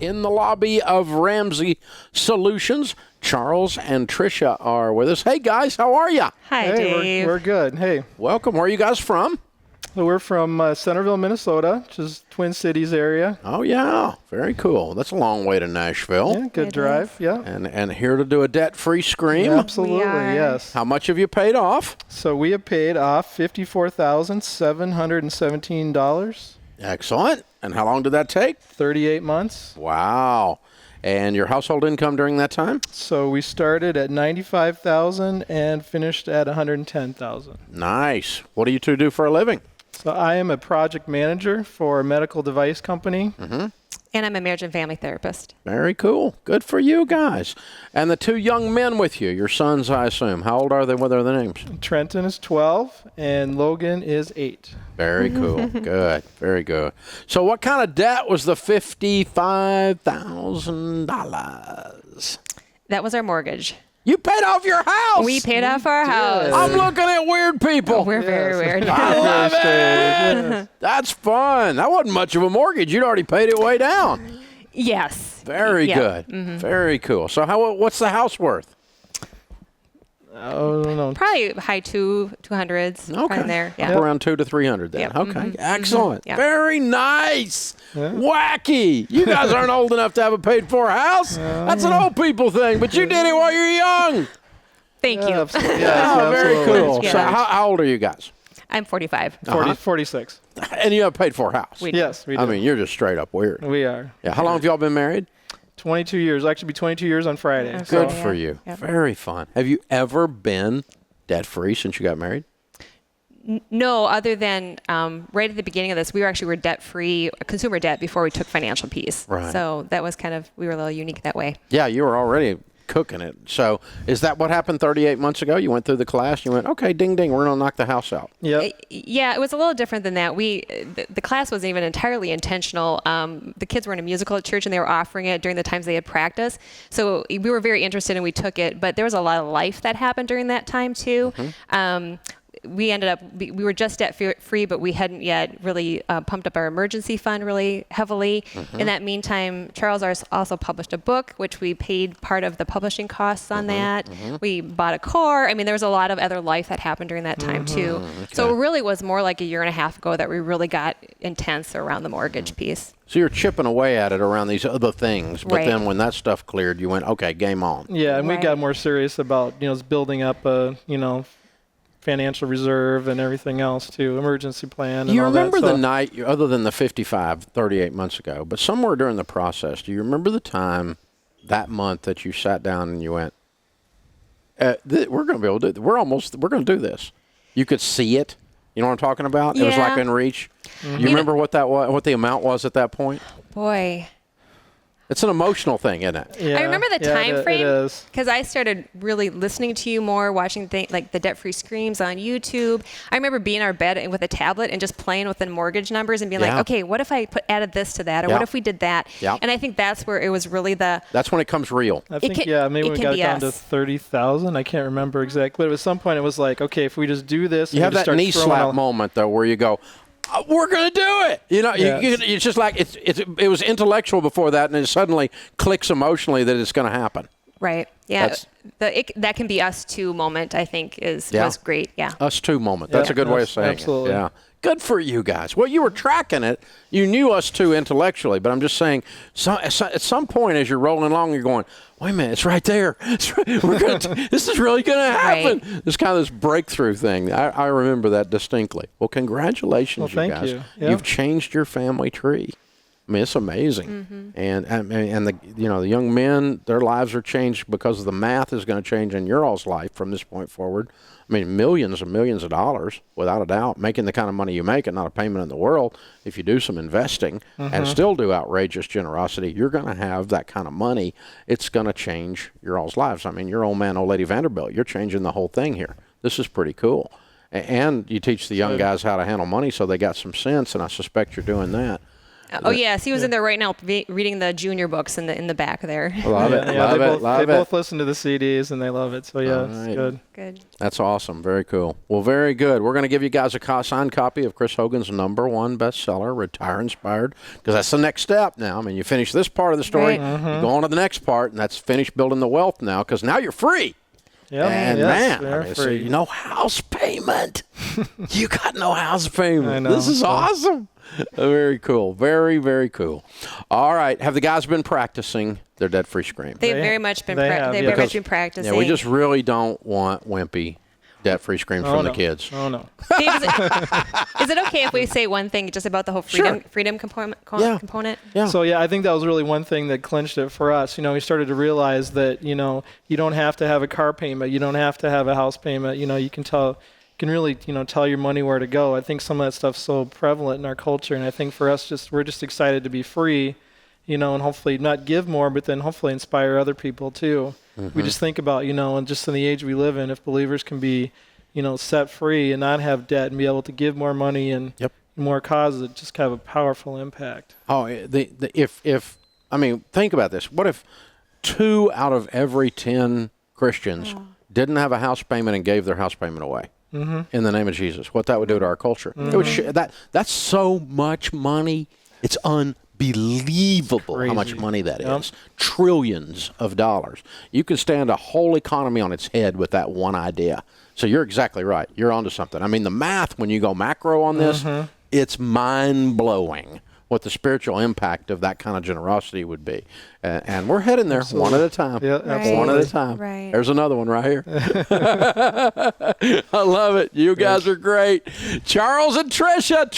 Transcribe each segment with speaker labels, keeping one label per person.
Speaker 1: in the lobby of Ramsey Solutions. Charles and Tricia are with us. Hey, guys, how are you?
Speaker 2: Hi, Dave.
Speaker 3: We're good. Hey.
Speaker 1: Welcome. Where are you guys from?
Speaker 3: So we're from Centerville, Minnesota, which is Twin Cities area.
Speaker 1: Oh, yeah. Very cool. That's a long way to Nashville.
Speaker 3: Yeah, good drive. Yeah.
Speaker 1: And here to do a debt-free scream.
Speaker 3: Yeah, absolutely, yes.
Speaker 1: How much have you paid off?
Speaker 3: So we have paid off $54,717.
Speaker 1: Excellent. And how long did that take?
Speaker 3: 38 months.
Speaker 1: Wow. And your household income during that time?
Speaker 3: So we started at $95,000 and finished at $110,000.
Speaker 1: Nice. What do you two do for a living?
Speaker 3: So I am a project manager for a medical device company.
Speaker 1: Mm-hmm.
Speaker 2: And I'm a marriage and family therapist.
Speaker 1: Very cool. Good for you guys. And the two young men with you, your sons, I assume. How old are they? What are their names?
Speaker 3: Trenton is 12 and Logan is 8.
Speaker 1: Very cool. Good. Very good. So what kind of debt was the $55,000?
Speaker 2: That was our mortgage.
Speaker 1: You paid off your house.
Speaker 2: We paid off our house.
Speaker 1: I'm looking at weird people.
Speaker 2: We're very weird.
Speaker 1: I love it. That's fun. That wasn't much of a mortgage. You'd already paid it way down.
Speaker 2: Yes.
Speaker 1: Very good. Mm-hmm. Very cool. So what's the house worth?
Speaker 3: Oh, no.
Speaker 2: Probably high 200s.
Speaker 1: Okay.
Speaker 2: In there. Yeah.
Speaker 1: Up around 200 to 300 then.
Speaker 2: Yep.
Speaker 1: Okay.
Speaker 2: Mm-hmm.
Speaker 1: Excellent.
Speaker 2: Yep.
Speaker 1: Very nice. Yeah. Wacky. You guys aren't old enough to have a paid for house. That's an old people thing, but you did it while you're young.
Speaker 2: Thank you.
Speaker 3: Absolutely. Yes,
Speaker 1: very cool.
Speaker 2: Yeah.
Speaker 1: So how old are you guys?
Speaker 2: I'm 45.
Speaker 3: 46.
Speaker 1: And you have a paid for house.
Speaker 3: Yes, we do.
Speaker 1: I mean, you're just straight up weird.
Speaker 3: We are.
Speaker 1: Yeah. How long have y'all been married?
Speaker 3: 22 years. Actually, be 22 years on Friday.
Speaker 2: Okay.
Speaker 1: Good
Speaker 2: So.
Speaker 1: for you.
Speaker 2: Yep.
Speaker 1: Very fun. Have you ever been debt-free since you got married?
Speaker 2: No, other than right at the beginning of this, we were debt-free, consumer debt, before we took financial peace.
Speaker 1: Right.
Speaker 2: So that was we were a little unique that way.
Speaker 1: Yeah, you were already cooking it. So is that what happened 38 months ago? You went through the class, you went, okay, ding, ding, we're going to knock the house out.
Speaker 3: Yep.
Speaker 2: Yeah, it was a little different than that. The class wasn't even entirely intentional. The kids were in a musical at church, and they were offering it during the times they had practice. So we were very interested, and we took it. But there was a lot of life that happened during that time, too. Mm-hmm. We ended up, we were just debt free, but we hadn't yet really pumped up our emergency fund really heavily. Mm-hmm. In that meantime, Charles also published a book, which we paid part of the publishing costs on that. Mm-hmm. We bought a car. I mean, there was a lot of other life that happened during that time too. Okay. So it really was more like a year and a half ago that we really got intense around the mortgage piece.
Speaker 1: So you're chipping away at it around these other things, but
Speaker 2: right.
Speaker 1: then when that stuff cleared, you went, okay, game on.
Speaker 3: Yeah, and we got more serious about, building up a, financial reserve and everything else too, emergency plan and
Speaker 1: you
Speaker 3: all that.
Speaker 1: remember the night, other than the 38 months ago, but somewhere during the process, do you remember the time that month that you sat down and you went, we're going to be able to do it. We're going to do this. You could see it. You know what I'm talking about?
Speaker 2: Yeah.
Speaker 1: It was like in reach. Mm-hmm. You remember what that was, what the amount was at that point?
Speaker 2: Boy.
Speaker 1: It's an emotional thing, isn't it?
Speaker 2: Yeah, I remember the time frame because I started really listening to you more, watching like the debt-free screams on YouTube. I remember being in our bed with a tablet and just playing with the mortgage numbers and being like, okay, what if I added this to that, or what if we did that? Yeah. And I think that's where it was really that's
Speaker 1: when it comes real.
Speaker 3: I think maybe we got it down to 30,000. I can't remember exactly, but at some point it was like, okay, if we just do this,
Speaker 1: you have that knee slap moment though, where you go, we're going to do it. It's just like it was intellectual before that, and it suddenly clicks emotionally that it's going to happen.
Speaker 2: Right. Yeah. That can be us too moment, I think, was great. Yeah.
Speaker 1: Us too moment. That's a good way of saying
Speaker 3: absolutely.
Speaker 1: it. Yeah. Good for you guys. Well, you were tracking it. You knew us too intellectually, but I'm just saying, at some point as you're rolling along, you're going, wait a minute, it's right there. This is really going to happen. Right. It's kind of this breakthrough thing. I remember that distinctly. Well, congratulations, you guys.
Speaker 3: You. Yep.
Speaker 1: You've changed your family tree. I mean, it's amazing. Mm-hmm. And the young men, their lives are changed because the math is going to change in your all's life from this point forward. I mean, millions and millions of dollars, without a doubt, making the kind of money you make and not a payment in the world. If you do some investing and still do outrageous generosity, you're going to have that kind of money. It's going to change your all's lives. I mean, your old man, old lady Vanderbilt, you're changing the whole thing here. This is pretty cool. And you teach the young guys how to handle money so they got some sense, and I suspect you're doing that.
Speaker 2: Oh yes, he was in there right now reading the junior books in the back there.
Speaker 1: Love it. Love it. Love it.
Speaker 3: They both listen to the CDs and they love it. So yeah, it's good.
Speaker 2: Good.
Speaker 1: That's awesome. Very cool. Well, very good. We're going to give you guys a signed copy of Chris Hogan's #1 bestseller, Retire Inspired, because that's the next step now. I mean, you finish this part of the story,
Speaker 2: Right.
Speaker 1: you go on to the next part, and that's finish building the wealth now, because now you're free.
Speaker 3: Yeah,
Speaker 1: And man, I mean, so
Speaker 3: free.
Speaker 1: no house payment. You got no house payment.
Speaker 3: I know.
Speaker 1: This is awesome. Very cool. Very, very cool. All right. Have the guys been practicing their debt-free scream?
Speaker 2: They've very much been
Speaker 3: they have,
Speaker 2: they've
Speaker 3: yeah.
Speaker 2: very much been practicing.
Speaker 1: Yeah, we just really don't want wimpy debt-free screams from the kids.
Speaker 3: Oh no.
Speaker 2: Dave, is it okay if we say one thing just about the whole freedom component?
Speaker 1: Yeah.
Speaker 3: So yeah, I think that was really one thing that clinched it for us. We started to realize that, you don't have to have a car payment, you don't have to have a house payment. You can really, tell your money where to go. I think some of that stuff's so prevalent in our culture, and I think for us, we're just excited to be free, and hopefully not give more, but then hopefully inspire other people too. We just think about, and just in the age we live in, if believers can be, set free and not have debt and be able to give more money and more causes, it just have a powerful impact.
Speaker 1: Oh, think about this. What if 2 out of every 10 Christians didn't have a house payment and gave their house payment away in the name of Jesus? What that would do to our culture? It would that's so much money. It's unbelievable how much money that is. Trillions of dollars. You can stand a whole economy on its head with that one idea. So you're exactly right. You're onto something. I mean, the math, when you go macro on this, it's mind-blowing what the spiritual impact of that kind of generosity would be. And we're heading there one at a time.
Speaker 3: Yeah, absolutely.
Speaker 1: One at a time.
Speaker 2: Right.
Speaker 1: There's another one right here. I love it. You guys are great. Charles and Tricia,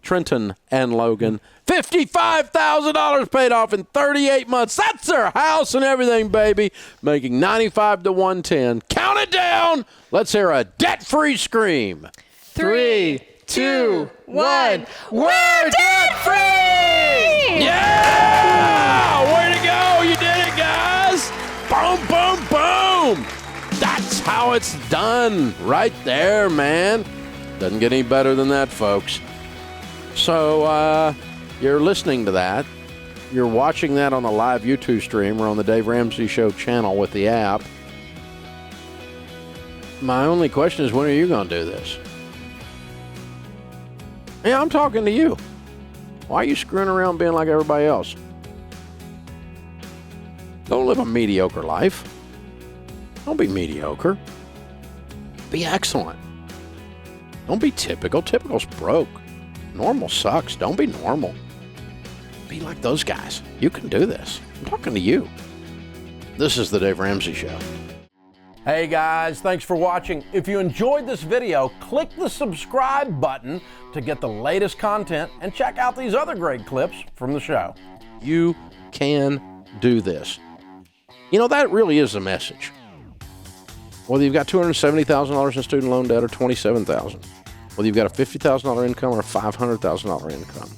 Speaker 1: Trenton and Logan, $55,000 paid off in 38 months. That's their house and everything, baby. Making 95 to 110. Count it down. Let's hear a debt-free scream.
Speaker 3: 3, 2, 1.
Speaker 2: We're debt free!
Speaker 1: Yeah! Way to go. You did it, guys. Boom, boom, boom. That's how it's done right there, man. Doesn't get any better than that, folks. So you're listening to that. You're watching that on the live YouTube stream or on the Dave Ramsey Show channel with the app. My only question is, when are you going to do this? Yeah, I'm talking to you. Why are you screwing around being like everybody else? Don't live a mediocre life. Don't be mediocre. Be excellent. Don't be typical. Typical's broke. Normal sucks. Don't be normal. Be like those guys. You can do this. I'm talking to you. This is the Dave Ramsey Show. Hey guys, thanks for watching. If you enjoyed this video, click the subscribe button to get the latest content and check out these other great clips from the show. You can do this. That really is the message. Whether you've got $270,000 in student loan debt or $27,000, whether you've got a $50,000 income or a $500,000 income,